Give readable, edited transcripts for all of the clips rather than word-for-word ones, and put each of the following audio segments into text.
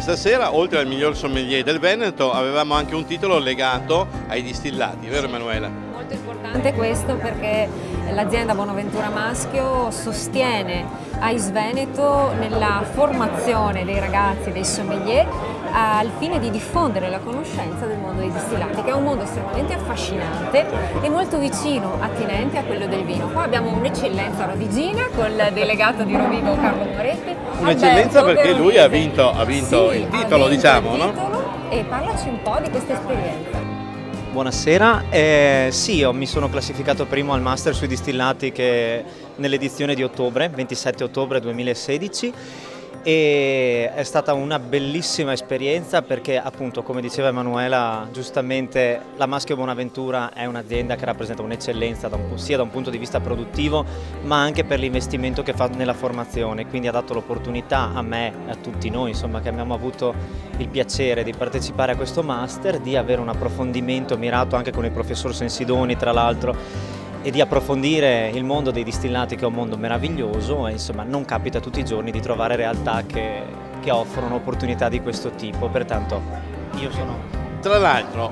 questa sera, oltre al miglior sommelier del Veneto, avevamo anche un titolo legato ai distillati, vero Emanuela? Molto importante questo perché l'azienda Bonaventura Maschio sostiene AIS Veneto nella formazione dei ragazzi, dei sommelier, al fine di diffondere la conoscenza del mondo dei distillati, che è un mondo estremamente affascinante e molto vicino, attinente a quello del vino. Qua abbiamo un'eccellenza rodigina con il delegato di Rovigo Carlo Moretti. Un'eccellenza perché lui ha vinto Sì, il titolo, diciamo, il no? titolo. E parlaci un po' di questa esperienza. Buonasera, sì, io mi sono classificato primo al Master sui distillati che nell'edizione di ottobre, 27 ottobre 2016, e è stata una bellissima esperienza perché appunto, come diceva Emanuela giustamente, la Maschio Bonaventura è un'azienda che rappresenta un'eccellenza sia da un punto di vista produttivo ma anche per l'investimento che fa nella formazione, quindi ha dato l'opportunità a me e a tutti noi insomma che abbiamo avuto il piacere di partecipare a questo master, di avere un approfondimento mirato anche con il professor Sensidoni tra l'altro, e di approfondire il mondo dei distillati, che è un mondo meraviglioso e insomma non capita tutti i giorni di trovare realtà che offrono opportunità di questo tipo, pertanto io sono... Tra l'altro,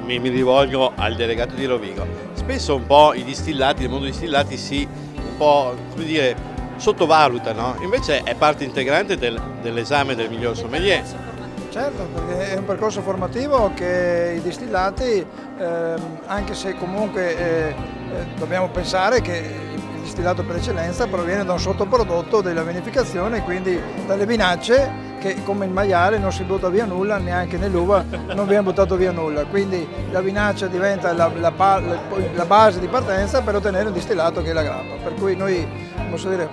mi rivolgo al delegato di Rovigo, spesso un po' i distillati, il mondo dei distillati si un po', come dire, sottovalutano, invece è parte integrante dell'esame del miglior sommelier. Certo, perché è un percorso formativo che i distillati, anche se comunque dobbiamo pensare che il distillato per eccellenza proviene da un sottoprodotto della vinificazione, quindi dalle vinacce, che come il maiale non si butta via nulla, neanche nell'uva non viene buttato via nulla, quindi la vinaccia diventa la base di partenza per ottenere un distillato che è la grappa, per cui noi, posso dire,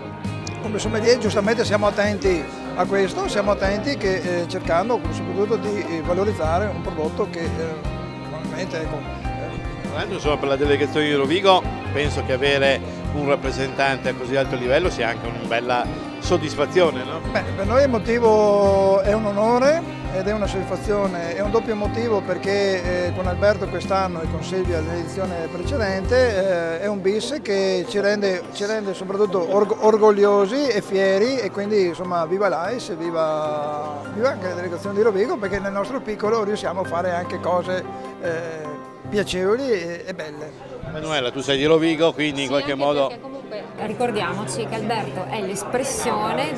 come sommelier giustamente siamo attenti a questo, siamo attenti che cercando soprattutto di valorizzare un prodotto che normalmente Tra l'altro, insomma, per la delegazione di Rovigo penso che avere un rappresentante a così alto livello sia anche una bella soddisfazione, no? Beh, per noi il motivo è un onore ed è una soddisfazione, è un doppio motivo perché con Alberto quest'anno e con Silvia nell'edizione precedente è un bis che ci rende soprattutto orgogliosi e fieri, e quindi insomma viva l'AIS e viva anche la delegazione di Rovigo, perché nel nostro piccolo riusciamo a fare anche cose piacevoli e belle. Manuela, tu sei di Rovigo, quindi in qualche modo... Comunque, ricordiamoci che Alberto è l'espressione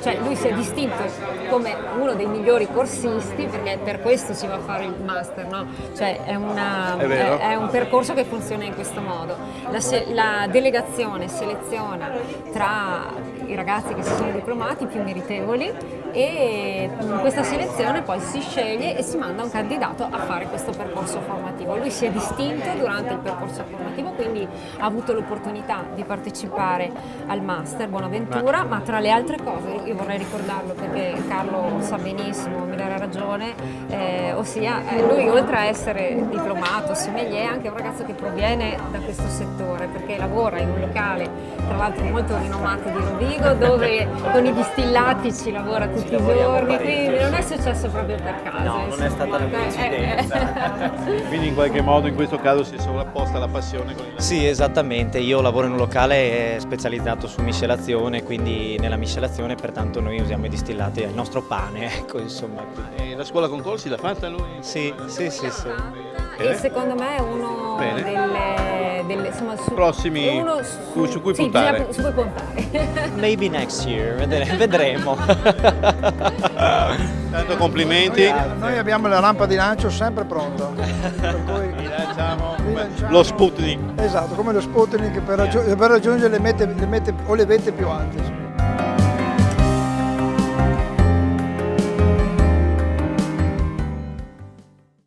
cioè lui si è distinto come uno dei migliori corsisti, perché per questo si va a fare il master, no? Cioè è un percorso che funziona in questo modo. La delegazione seleziona tra i ragazzi che si sono diplomati più meritevoli, e in questa selezione poi si sceglie e si manda un candidato a fare questo percorso formativo. Lui si è distinto durante il percorso formativo, quindi ha avuto l'opportunità di partecipare al Master Bonaventura, ma tra le altre cose, io vorrei ricordarlo perché Carlo sa benissimo, mi darà ragione, ossia lui oltre a essere diplomato, sommelier, è anche un ragazzo che proviene da questo settore, perché lavora in un locale, tra l'altro molto rinomato di Rovigo, dove con i distillati ci lavora tutti i giorni, quindi non è successo proprio per caso. No, non è stata una coincidenza. Quindi in qualche modo in questo caso si è sovrapposta la passione con il... Sì, esattamente, io lavoro in un locale specializzato su miscelazione, quindi nella miscelazione pertanto noi usiamo i distillati, è il nostro pane, ecco insomma. E la scuola concorsi l'ha fatta lui? Sì. E secondo me è uno delle insomma, prossimi su cui puntare. Su cui puntare. Maybe next year, vedremo. Tanto complimenti. Noi abbiamo la rampa di lancio sempre pronta, per cui Vi lanciamo lanciamo- lo Sputnik. Esatto, come lo Sputnik per raggiungere le mete o le vette più alte.